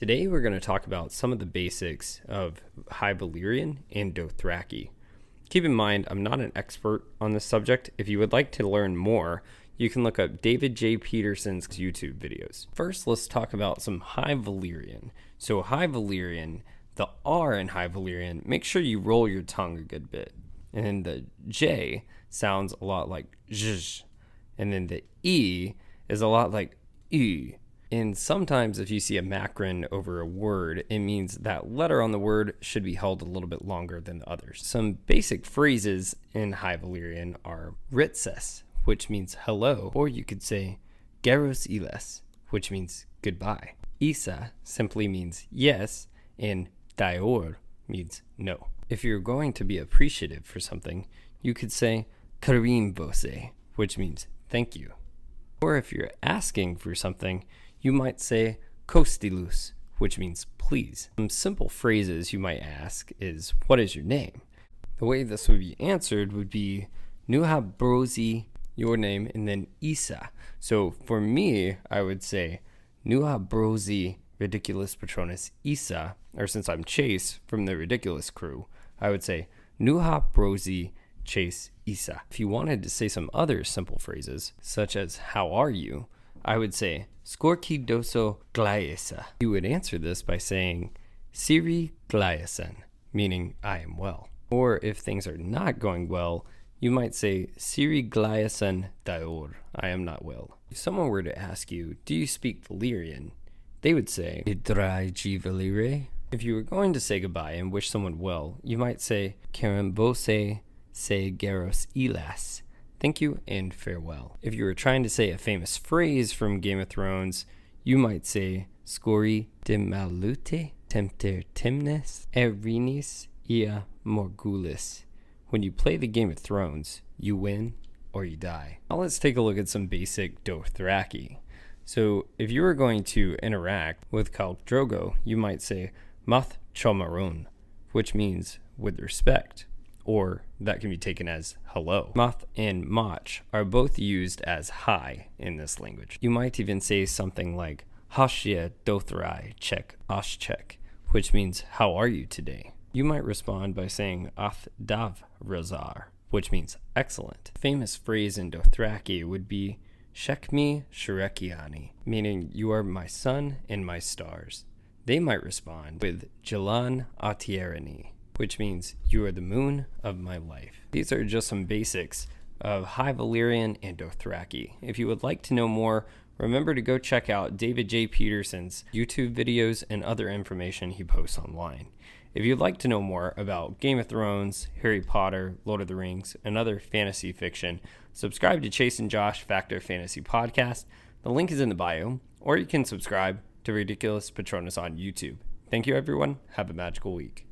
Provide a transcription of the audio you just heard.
Today we're going to talk about some of the basics of High Valyrian and Dothraki. Keep in mind, I'm not an expert on this subject. If you would like to learn more, you can look up David J. Peterson's YouTube videos. First, let's talk about some High Valyrian. So High Valyrian, the R in High Valyrian, make sure you roll your tongue a good bit. And then the J sounds a lot like zh. And then the E is a lot like ü. And sometimes if you see a macron over a word, it means that letter on the word should be held a little bit longer than the others. Some basic phrases in High Valyrian are ritses, which means hello, or you could say geros iles, which means goodbye. Isa simply means yes, and daor means no. If you're going to be appreciative for something, you could say karim bose, which means thank you. Or if you're asking for something, you might say kostilus, which means please. Some simple phrases you might ask is, what is your name? The way this would be answered would be Nuha Brosi, your name, and then Isa. So for me, I would say Nuha Brosi Ridiculous Patronus Isa, or since I'm Chase from the Ridiculous crew, I would say Nuha Brosi Chase Isa. If you wanted to say some other simple phrases, such as how are you, I would say Skorki doso glaesa. You would answer this by saying Siri glaesen, meaning I am well. Or if things are not going well, you might say Siri glaesen daor, I am not well. If someone were to ask you, do you speak Valyrian? They would say Idrai G Valyre. If you were going to say goodbye and wish someone well, you might say Karambose se geros ilas. Thank you and farewell. If you were trying to say a famous phrase from Game of Thrones, you might say Scori de malute tempter timnes erinis ia morgulis. When you play the Game of Thrones, you win or you die. Now let's take a look at some basic Dothraki. So if you were going to interact with Khal Drogo, you might say Math Chomaron, which means with respect, or that can be taken as hello. Math and mach are both used as hi in this language. You might even say something like Hashia Dothrai Chek Ashchek, which means how are you today? You might respond by saying Ath Dav Razar, which means excellent. A famous phrase in Dothraki would be Shekmi Sharekiani, meaning you are my sun and my stars. They might respond with Jalan Atierani, which means you are the moon of my life. These are just some basics of High Valyrian and Dothraki. If you would like to know more, remember to go check out David J. Peterson's YouTube videos and other information he posts online. If you'd like to know more about Game of Thrones, Harry Potter, Lord of the Rings, and other fantasy fiction, subscribe to Chase and Josh Factor Fantasy Podcast. The link is in the bio, or you can subscribe to Ridiculous Patronus on YouTube. Thank you, everyone. Have a magical week.